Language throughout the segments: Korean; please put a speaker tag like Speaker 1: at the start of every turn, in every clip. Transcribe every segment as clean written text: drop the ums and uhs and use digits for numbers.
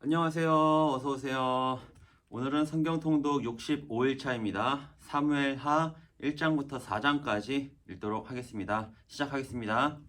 Speaker 1: 안녕하세요. 어서 오세요. 오늘은 성경 통독 65일차입니다. 사무엘하 1장부터 4장까지 읽도록 하겠습니다. 시작하겠습니다.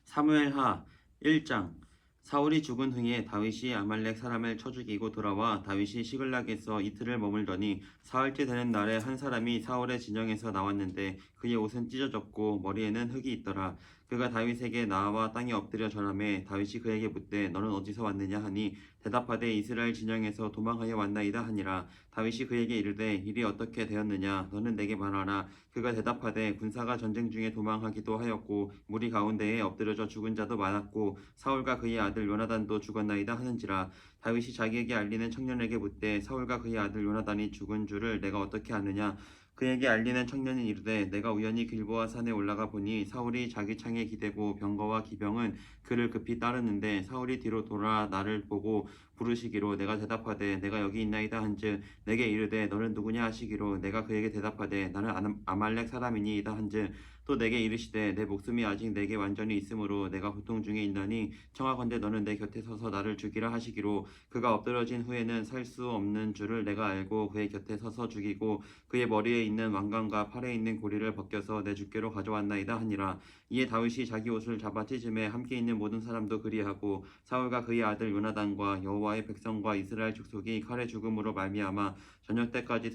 Speaker 1: 사무엘하 1장. 사울이 죽은 후에 다윗이 아말렉 사람을 쳐 죽이고 돌아와 다윗이 시글락에서 이틀을 머물더니 사흘째 되는 날에 한 사람이 사울의 진영에서 나왔는데 그의 옷은 찢어졌고 머리에는 흙이 있더라. 그가 다윗에게 나와 땅에 엎드려 절하매 다윗이 그에게 묻되 너는 어디서 왔느냐 하니 대답하되 이스라엘 진영에서 도망하여 왔나이다 하니라. 다윗이 그에게 이르되 일이 어떻게 되었느냐 너는 내게 말하라. 그가 대답하되 군사가 전쟁 중에 도망하기도 하였고 무리 가운데에 엎드려져 죽은 자도 많았고 사울과 그의 아들 요나단도 죽었나이다 하는지라. 다윗이 자기에게 알리는 청년에게 묻되 사울과 그의 아들 요나단이 죽은 줄을 내가 어떻게 아느냐. 그에게 알리는 청년이 이르되 내가 우연히 길보아 산에 올라가 보니 사울이 자기 창에 기대고 병거와 기병은 그를 급히 따르는데 사울이 뒤로 돌아 나를 보고 부르시기로 내가 대답하되 내가 여기 있나이다 한즉 내게 이르되 너는 누구냐 하시기로 내가 그에게 대답하되 나는 아말렉 사람이니이다 한즉 또 내게 이르시되 내 목숨이 아직 내게 완전히 있으므로 내가 고통 중에 있나니 청하건대 너는 내 곁에 서서 나를 죽이라 하시기로 그가 엎드러진 후에는 살 수 없는 줄을 내가 알고 그의 곁에 서서 죽이고 그의 머리에 있는 왕관과 팔에 있는 고리를 벗겨서 내 주께로 가져왔나이다 하니라. 이에 다윗이 자기 옷을 잡아 찢음에 함께 있는 모든 사람도 그리하고 사울과 그의 아들 요나단과 여호와의 백성과 이스라엘 족속이 칼의 죽음으로 말미암아 저녁 때까지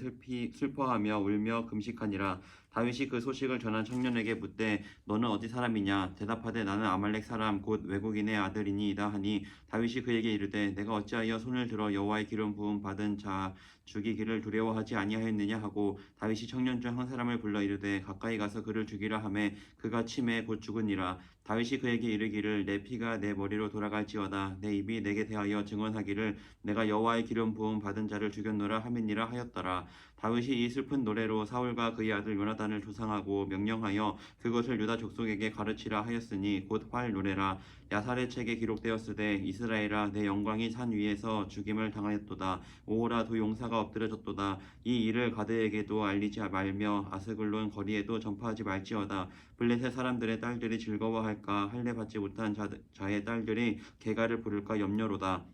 Speaker 1: 슬퍼하며 울며 금식하니라. 다윗이 그 소식을 전한 청년에게 묻되 너는 어디 사람이냐. 대답하되 나는 아말렉 사람 곧 외국인의 아들이니이다 하니 다윗이 그에게 이르되 내가 어찌하여 손을 들어 여호와의 기름 부음 받은 자 죽이기를 두려워하지 아니하였느냐 하고 다윗이 청년 중 한 사람을 불러 이르되 가까이 가서 그를 죽이라 하매 그가 치매 곧 죽으니라. 다윗이 그에게 이르기를 내 피가 내 머리로 돌아갈지어다 내 입이 내게 대하여 증언하기를 내가 여호와의 기름 부음 받은 자를 죽였노라 하매니라 하였더라. 다윗이 이 슬픈 노래로 사울과 그의 아들 요나단을 조상하고 명령하여 그것을 유다 족속에게 가르치라 하였으니 곧 활 노래라. 야살의 책에 기록되었으되 이스라엘아 내 영광이 산 위에서 죽임을 당하였도다. 오호라 두 용사가 엎드려졌도다. 이 일을 가드에게도 알리지 말며 아스글론 거리에도 전파하지 말지어다. 블레셋 사람들의 딸들이 즐거워할까 할례 받지 못한 자의 딸들이 개가를 부를까 염려로다.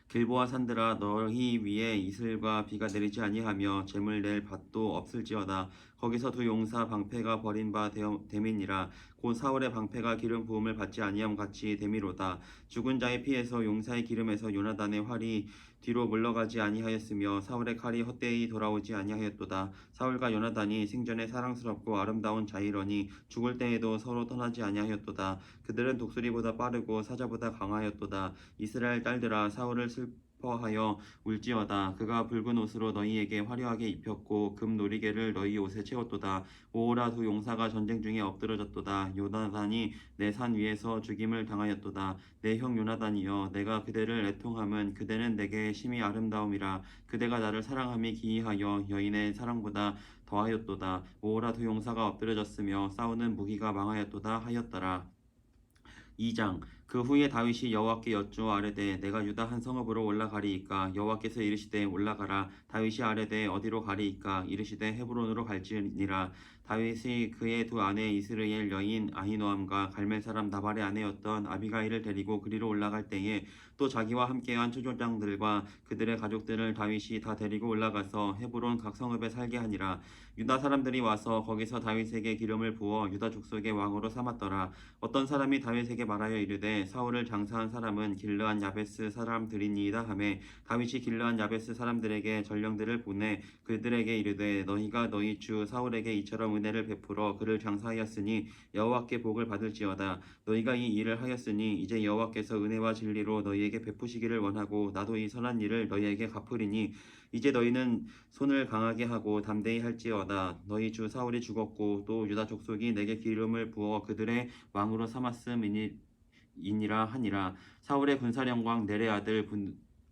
Speaker 1: 길보아 산들아 너희 위에 이슬과 비가 내리지 아니하며 재물 낼 밭도 없을지어다. 거기서 두 용사 방패가 버린 바 됨이니라. 곧 사울의 방패가 기름 부음을 받지 아니함 같이 됨이로다. 죽은 자의 피에서 용사의 기름에서 요나단의 활이 뒤로 물러가지 아니하였으며 사울의 칼이 헛되이 돌아오지 아니하였도다. 사울과 요나단이 생전에 사랑스럽고 아름다운 자이러니 죽을 때에도 서로 떠나지 아니하였도다. 그들은 독수리보다 빠르고 사자보다 강하였도다. 이스라엘 딸들아 사울을 슬퍼하여 울지어다. 그가 붉은 옷으로 너희에게 화려하게 입혔고 금 놀이개를 너희 옷에 채웠도다. 오호라 두 용사가 전쟁 중에 엎드러졌도다. 요나단이 내 산 위에서 죽임을 당하였도다. 내 형 요나단이여 내가 그대를 애통함은 그대는 내게 심히 아름다움이라. 그대가 나를 사랑함이 기이하여 여인의 사랑보다 더하였도다. 오호라 두 용사가 엎드러졌으며 싸우는 무기가 망하였도다 하였더라. 2장. 그 후에 다윗이 여호와께 여쭈어 아뢰되 내가 유다 한 성읍으로 올라가리이까. 여호와께서 이르시되 올라가라. 다윗이 아뢰되 어디로 가리이까. 이르시되 헤브론으로 갈지니라. 다윗이 그의 두 아내 이스라엘 여인 아히노함과 갈멜 사람 나발의 아내였던 아비가일을 데리고 그리로 올라갈 때에 또 자기와 함께한 추종장들과 그들의 가족들을 다윗이 다 데리고 올라가서 헤브론 각 성읍에 살게 하니라. 유다 사람들이 와서 거기서 다윗에게 기름을 부어 유다 족속의 왕으로 삼았더라. 어떤 사람이 다윗에게 말하여 이르되 사울을 장사한 사람은 길르한 야베스 사람들이니이다 하매 다윗이 길르한 야베스 사람들에게 전령들을 보내 그들에게 이르되 너희가 너희 주 사울에게 이처럼 은혜를 베풀어 그를 장사하였으니 여호와께 복을 받을지어다. 너희가 이 일을 하였으니 이제 여호와께서 은혜와 진리로 너희에게 베푸시기를 원하고 나도 이 선한 일을 너희에게 갚으리니 이제 너희는 손을 강하게 하고 담대히 할지어다. 너희 주 사울이 죽었고 또 유다 족속이 내게 기름을 부어 그들의 왕으로 삼았음이니라 하니라. 사울의 군사령관 넬의 아들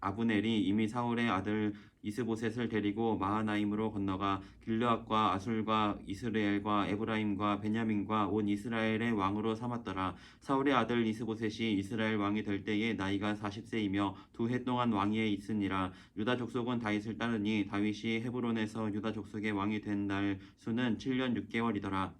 Speaker 1: 아브넬이 이미 사울의 아들 이스보셋을 데리고 마하나임으로 건너가 길르앗과 아술과 이스라엘과 에브라임과 베냐민과 온 이스라엘의 왕으로 삼았더라. 사울의 아들 이스보셋이 이스라엘 왕이 될 때에 나이가 40세이며 2해 동안 왕위에 있으니라. 유다 족속은 다윗을 따르니 다윗이 헤브론에서 유다 족속의 왕이 된 날 수는 7년 6개월이더라.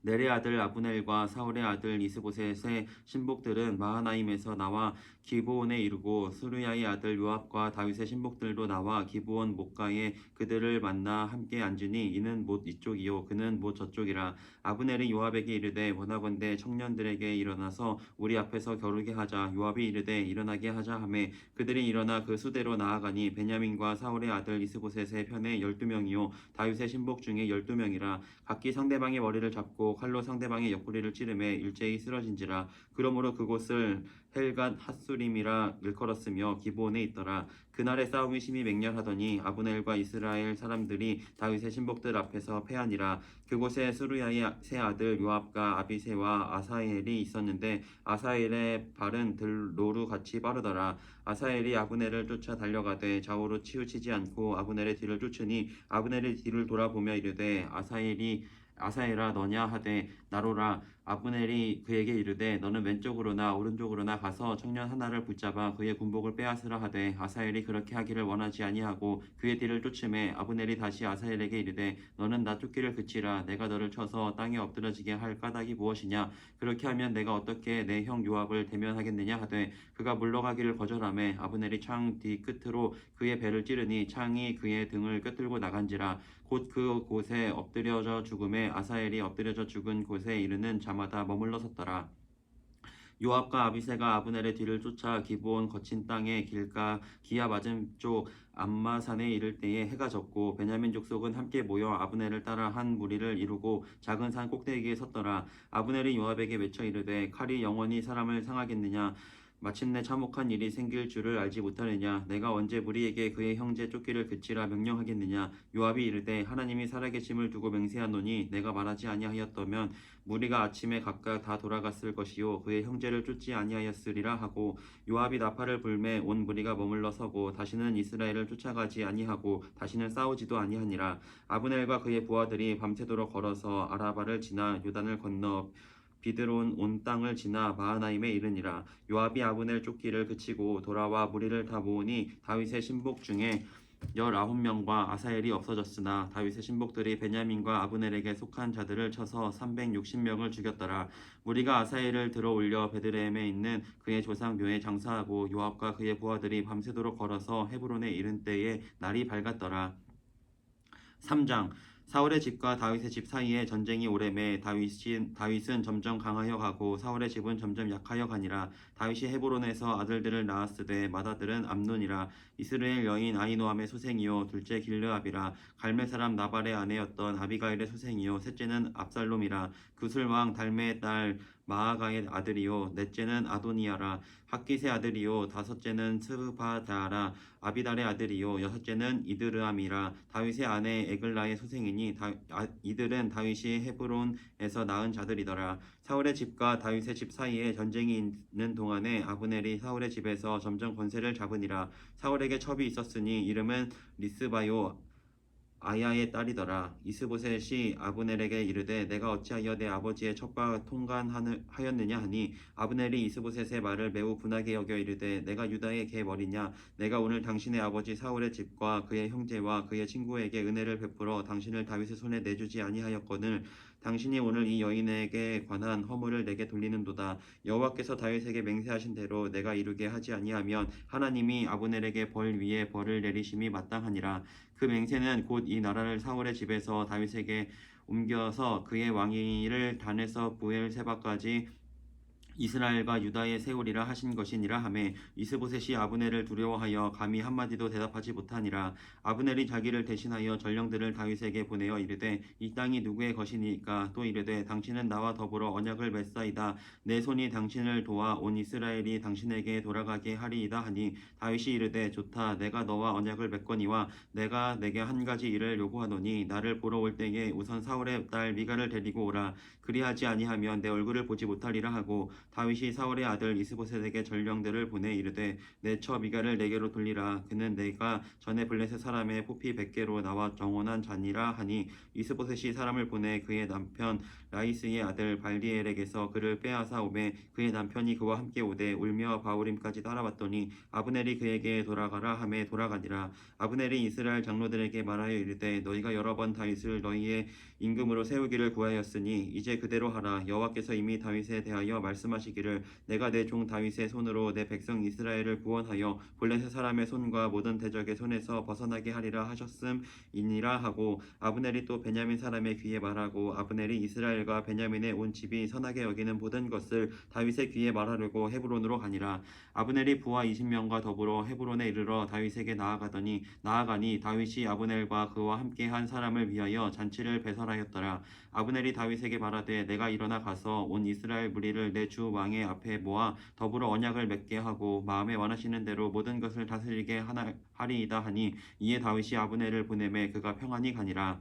Speaker 1: 넬의 아들 아브넬과 사울의 아들 이스보셋의 신복들은 마하나임에서 나와 기브온에 이르고 스루야의 아들 요압과 다윗의 신복들도 나와 기브온 목가에 그들을 만나 함께 앉으니 이는 못 이쪽이요 그는 못 저쪽이라. 아브넬이 요압에게 이르되 원하건대 청년들에게 일어나서 우리 앞에서 겨루게 하자. 요압이 이르되 일어나게 하자 하매 그들이 일어나 그 수대로 나아가니 베냐민과 사울의 아들 이스보셋의 편에 12명이요 다윗의 신복 중에 12명이라. 각기 상대방의 머리를 잡고 칼로 상대방의 옆구리를 찌르매 일제히 쓰러진지라. 그러므로 그곳을 헬갓 핫수림이라 일컬었으며 기브온에 있더라. 그날의 싸움이 심히 맹렬하더니 아브넬과 이스라엘 사람들이 다윗의 신복들 앞에서 패하니라. 그곳에 스루야의 세 아들 요압과 아비새와 아사엘이 있었는데 아사엘의 발은 들노루 같이 빠르더라. 아사엘이 아브넬을 쫓아 달려가되 좌우로 치우치지 않고 아브넬의 뒤를 쫓으니 아브넬의 뒤를 돌아보며 이르되 아사엘아 너냐 하되 나로라. 아브넬이 그에게 이르되 너는 왼쪽으로나 오른쪽으로나 가서 청년 하나를 붙잡아 그의 군복을 빼앗으라 하되 아사엘이 그렇게 하기를 원하지 아니하고 그의 뒤를 쫓음에 아브넬이 다시 아사엘에게 이르되 너는 나 쫓기를 그치라. 내가 너를 쳐서 땅에 엎드러지게 할 까닭이 무엇이냐. 그렇게 하면 내가 어떻게 내 형 요압을 대면하겠느냐 하되 그가 물러가기를 거절하매 아브넬이 창 뒤 끝으로 그의 배를 찌르니 창이 그의 등을 꿰뚫고 나간지라. 곧 그곳에 엎드려져 죽음에 아사엘이 엎드려져 죽은 곳에 이르는 자마다 머물러 섰더라. 요압과 아비새가 아브넬의 뒤를 쫓아 기브온 거친 땅에 길가 기야 맞은쪽 암마산에 이를 때에 해가 졌고 베냐민 족속은 함께 모여 아브넬을 따라 한 무리를 이루고 작은 산 꼭대기에 섰더라. 아브넬이 요압에게 외쳐 이르되 칼이 영원히 사람을 상하겠느냐. 마침내 참혹한 일이 생길 줄을 알지 못하느냐. 내가 언제 무리에게 그의 형제 쫓기를 그치라 명령하겠느냐. 요압이 이르되 하나님이 살아계심을 두고 맹세하노니 내가 말하지 아니하였다면 무리가 아침에 각각 다 돌아갔을 것이요 그의 형제를 쫓지 아니하였으리라 하고 요압이 나팔을 불매 온 무리가 머물러 서고 다시는 이스라엘을 쫓아가지 아니하고 다시는 싸우지도 아니하니라. 아브넬과 그의 부하들이 밤새도록 걸어서 아라바를 지나 요단을 건너 비드론 온 땅을 지나 마하나임에 이르니라. 요압이 아브넬 쫓기를 그치고 돌아와 무리를 다 모으니 다윗의 신복 중에 19명과 아사엘이 없어졌으나 다윗의 신복들이 베냐민과 아브넬에게 속한 자들을 쳐서 360명을 죽였더라. 무리가 아사엘을 들어 올려 베들레헴에 있는 그의 조상 묘에 장사하고 요압과 그의 부하들이 밤새도록 걸어서 헤브론에 이른 때에 날이 밝았더라. 3장 사울의 집과 다윗의 집 사이에 전쟁이 오래매 다윗은 점점 강하여 가고 사울의 집은 점점 약하여 가니라. 다윗이 헤브론에서 아들들을 낳았으되 맏아들은 암논이라. 이스라엘 여인 아히노함의 소생이요 둘째 길르압이라. 갈멜 사람 나발의 아내였던 아비가일의 소생이요 셋째는 압살롬이라. 구슬 왕 달메의 딸 마아가의 아들이요 넷째는 아도니아라. 학깃의 아들이요 다섯째는 스바다라. 아비달의 아들이요 여섯째는 이드르암이라. 다윗의 아내 에글라의 소생이니 이들은 다윗이 헤브론에서 낳은 자들이더라. 사울의 집과 다윗의 집 사이에 전쟁이 있는 동안에 아브넬이 사울의 집에서 점점 권세를 잡으니라. 사울에게 첩이 있었으니 이름은 리스바요 아야의 딸이더라. 이스보셋이 아브넬에게 이르되 내가 어찌하여 내 아버지의 첩과 통관하였느냐 하니 아브넬이 이스보셋의 말을 매우 분하게 여겨 이르되 내가 유다의 개 머리냐. 내가 오늘 당신의 아버지 사울의 집과 그의 형제와 그의 친구에게 은혜를 베풀어 당신을 다윗의 손에 내주지 아니하였거늘 당신이 오늘 이 여인에게 관한 허물을 내게 돌리는도다. 여호와께서 다윗에게 맹세하신 대로 내가 이루게 하지 아니하면 하나님이 아브넬에게 벌 위에 벌을 내리심이 마땅하니라. 그 맹세는 곧 이 나라를 사울의 집에서 다윗에게 옮겨서 그의 왕위를 단에서 부엘세바까지 이스라엘과 유다에 세우리라 하신 것이니라 하매 이스보셋이 아브넬을 두려워하여 감히 한마디도 대답하지 못하니라. 아브넬이 자기를 대신하여 전령들을 다윗에게 보내어 이르되 이 땅이 누구의 것이니까. 또 이르되 당신은 나와 더불어 언약을 맺사이다. 내 손이 당신을 도와 온 이스라엘이 당신에게 돌아가게 하리이다 하니 다윗이 이르되 좋다. 내가 너와 언약을 맺거니와 내가 내게 한 가지 일을 요구하노니 나를 보러 올 때에 우선 사울의 딸 미가를 데리고 오라. 그리하지 아니하면 내 얼굴을 보지 못하리라 하고 다윗이 사울의 아들 이스보셋에게 전령들을 보내 이르되 내 처 미가를 내게로 돌리라. 그는 내가 전에 블레셋 사람의 포피 100개로 나와 정혼한 자니라 하니 이스보셋이 사람을 보내 그의 남편 라이스의 아들 발디엘에게서 그를 빼앗아 오매 그의 남편이 그와 함께 오되 울며 바울임까지 따라왔더니 아브넬이 그에게 돌아가라 하매 돌아가니라. 아브넬이 이스라엘 장로들에게 말하여 이르되 너희가 여러 번 다윗을 너희의 임금으로 세우기를 구하였으니 이제 그대로 하라. 여호와께서 이미 다윗에 대하여 말씀하신 말씀하시기를 내가 내 종 다윗의 손으로 내 백성 이스라엘을 구원하여 블레셋 사람의 손과 모든 대적의 손에서 벗어나게 하리라 하셨음이니라 하고 아브넬이 또 베냐민 사람의 귀에 말하고 아브넬이 이스라엘과 베냐민의 온 집이 선하게 여기는 모든 것을 다윗의 귀에 말하려고 헤브론으로 가니라. 아브넬이 부하 20명과 더불어 헤브론에 이르러 다윗에게 나아가니 다윗이 아브넬과 그와 함께한 사람을 위하여 잔치를 배설하였더라. 아브넬이 다윗에게 말하되 내가 일어나 가서 온 이스라엘 무리를 내 주 왕의 앞에 모아 더불어 언약을 맺게 하고 마음에 원하시는 대로 모든 것을 다스리게 하리이다 하니 이에 다윗이 아브넬을 보내매 그가 평안히 가니라.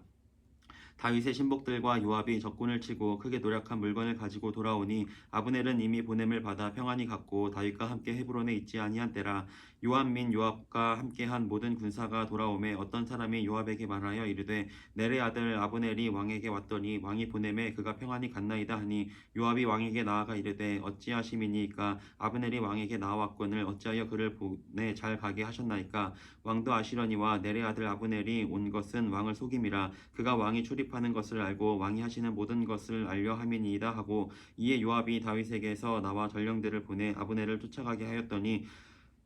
Speaker 1: 다윗의 신복들과 요압이 적군을 치고 크게 노력한 물건을 가지고 돌아오니 아브넬은 이미 보냄을 받아 평안히 갔고 다윗과 함께 헤브론에 있지 아니한 때라. 요압 및 요압과 함께한 모든 군사가 돌아오매 어떤 사람이 요압에게 말하여 이르되 넬의 아들 아브넬이 왕에게 왔더니 왕이 보냄에 그가 평안히 갔나이다 하니 요압이 왕에게 나아가 이르되 어찌하심이니까 아브넬이 왕에게 나아왔거늘 어찌하여 그를 보내 잘 가게 하셨나이까. 왕도 아시려니와 넬의 아들 아브넬이 온 것은 왕을 속임이라. 그가 왕이 출입하는 것을 알고 왕이 하시는 모든 것을 알려 함이니이다 하고 이에 요압이 다윗에게서 나와 전령들을 보내 아브넬을 쫓아가게 하였더니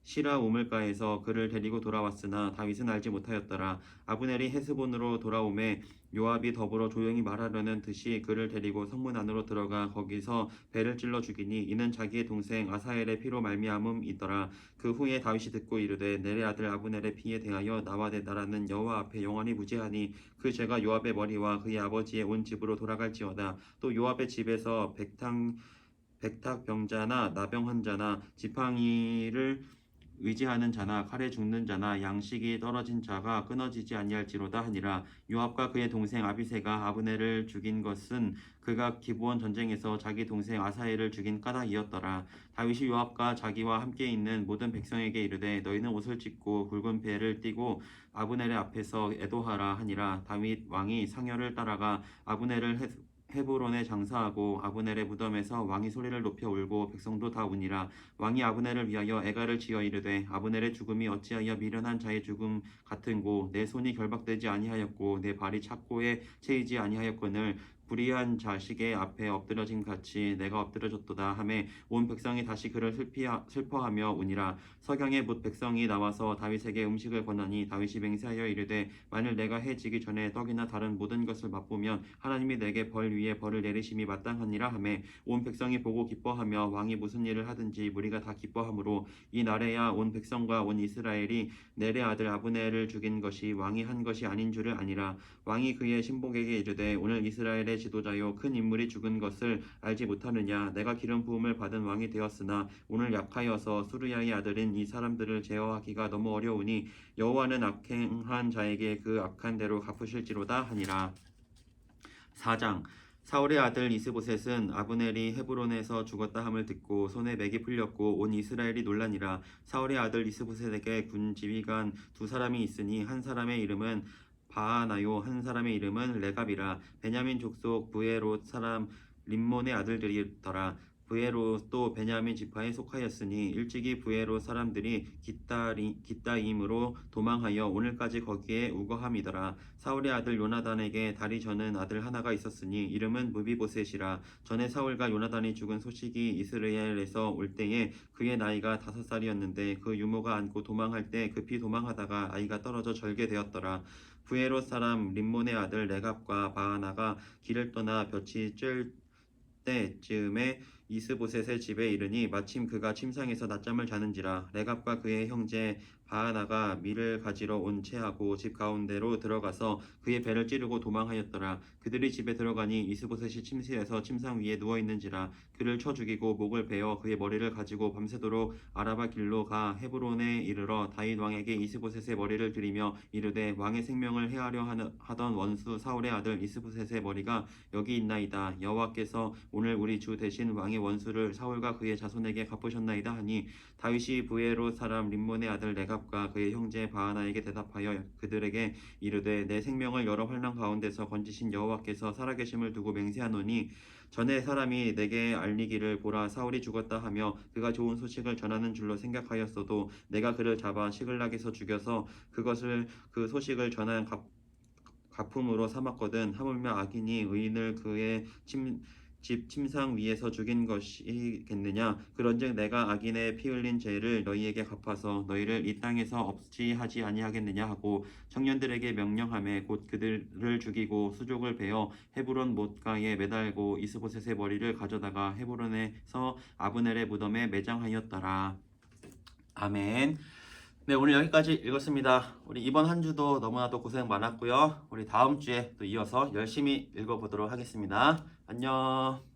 Speaker 1: 시라 우물가에서 그를 데리고 돌아왔으나 다윗은 알지 못하였더라. 아브넬이 헤스본으로 돌아오매 요압이 더불어 조용히 말하려는 듯이 그를 데리고 성문 안으로 들어가 거기서 배를 찔러 죽이니 이는 자기의 동생 아사엘의 피로 말미암음이더라. 그 후에 다윗이 듣고 이르되 넬의 아들 아브넬의 피에 대하여 나와 내 나라는 여호와 앞에 영원히 무죄하니 그 죄가 요압의 머리와 그의 아버지의 온 집으로 돌아갈지어다. 또 요압의 집에서 백탁병자나 나병 환자나 지팡이를 의지하는 자나 칼에 죽는 자나 양식이 떨어진 자가 끊어지지 아니할지로다 하니라. 요압과 그의 동생 아비새가 아브넬을 죽인 것은 그가 기브온 전쟁에서 자기 동생 아사엘을 죽인 까닭이었더라. 다윗이 요압과 자기와 함께 있는 모든 백성에게 이르되 너희는 옷을 찢고 굵은 배를 띠고 아브넬의 앞에서 애도하라 하니라. 다윗 왕이 상여를 따라가 아브넬을 헤브론에 장사하고 아브넬의 무덤에서 왕이 소리를 높여 울고 백성도 다 우니라. 왕이 아브넬을 위하여 애가를 지어 이르되 아브넬의 죽음이 어찌하여 미련한 자의 죽음 같은고 내 손이 결박되지 아니하였고 내 발이 착고에 채이지 아니하였거늘 불의한 자식의 앞에 엎드러짐 같이 내가 엎드러졌도다 하매 온 백성이 다시 그를 슬퍼하며 우니라. 서경에 못 백성이 나와서 다윗에게 음식을 권하니 다윗이 맹세하여 이르되 만일 내가 해 지기 전에 떡이나 다른 모든 것을 맛보면 하나님이 내게 벌 위에 벌을 내리심이 마땅하니라 하매 온 백성이 보고 기뻐하며 왕이 무슨 일을 하든지 무리가 다 기뻐하므로 이 날에야 온 백성과 온 이스라엘이 넬의 아들 아브넬을 죽인 것이 왕이 한 것이 아닌 줄을 아니라. 왕이 그의 신복에게 이르되 오늘 이스라엘의 지도자요 큰 인물이 죽은 것을 알지 못하느냐. 내가 기름 부음을 받은 왕이 되었으나 오늘 약하여서 수르야의 아들인 이 사람들을 제어하기가 너무 어려우니 여호와는 악행한 자에게 그 악한 대로 갚으실지로다 하니라. 4장. 사울의 아들 이스보셋은 아브넬이 헤브론에서 죽었다 함을 듣고 손에 맥이 풀렸고 온 이스라엘이 놀라니라. 사울의 아들 이스보셋에게 군 지휘관 두 사람이 있으니 한 사람의 이름은 바하나요 한 사람의 이름은 레갑이라. 베냐민 족속 부에롯 사람 림몬의 아들들이더라. 부에롯도 베냐민 지파에 속하였으니 일찍이 부에롯 사람들이 깃다임으로 도망하여 오늘까지 거기에 우거함이더라. 사울의 아들 요나단에게 다리 저는 아들 하나가 있었으니 이름은 무비보셋이라. 전에 사울과 요나단이 죽은 소식이 이스라엘에서 올 때에 그의 나이가 5살이었는데 그 유모가 안고 도망할 때 급히 도망하다가 아이가 떨어져 절게 되었더라. 부에롯 사람 림몬의 아들 레갑과 바하나가 길을 떠나 볕이 쬐을 때쯤에 이스보셋의 집에 이르니 마침 그가 침상에서 낮잠을 자는지라. 레갑과 그의 형제 바하나가 밀을 가지러 온 채하고 집 가운데로 들어가서 그의 배를 찌르고 도망하였더라. 그들이 집에 들어가니 이스보셋이 침실에서 침상 위에 누워 있는지라. 그를 쳐 죽이고 목을 베어 그의 머리를 가지고 밤새도록 아라바 길로 가 헤브론에 이르러 다윗 왕에게 이스보셋의 머리를 드리며 이르되 왕의 생명을 해하려 하던 원수 사울의 아들 이스보셋의 머리가 여기 있나이다. 여호와께서 오늘 우리 주 대신 왕의 원수를 사울과 그의 자손에게 갚으셨나이다 하니 다윗이 부에롯 사람 림몬의 아들 레갑과 그의 형제 바하나에게 대답하여 그들에게 이르되 내 생명을 여러 환난 가운데서 건지신 여호와께서 살아계심을 두고 맹세하노니 전에 사람이 내게 알리기를 보라 사울이 죽었다 하며 그가 좋은 소식을 전하는 줄로 생각하였어도 내가 그를 잡아 시글락에서 죽여서 그것을 그 소식을 전한 가품으로 삼았거든. 하물며 악인이 의인을 그의 집 침상 위에서 죽인 것이겠느냐? 그런즉 내가 악인의 피 흘린 죄를 너희에게 갚아서 너희를 이 땅에서 없이 하지 아니하겠느냐 하고 청년들에게 명령하매 곧 그들을 죽이고 수족을 베어 헤브론 못가에 매달고 이스보셋의 머리를 가져다가 헤브론에서 아브넬의 무덤에 매장하였더라. 아멘. 네, 오늘 여기까지 읽었습니다. 우리 이번 한 주도 너무나도 고생 많았고요. 우리 다음 주에 또 이어서 열심히 읽어보도록 하겠습니다. 안녕.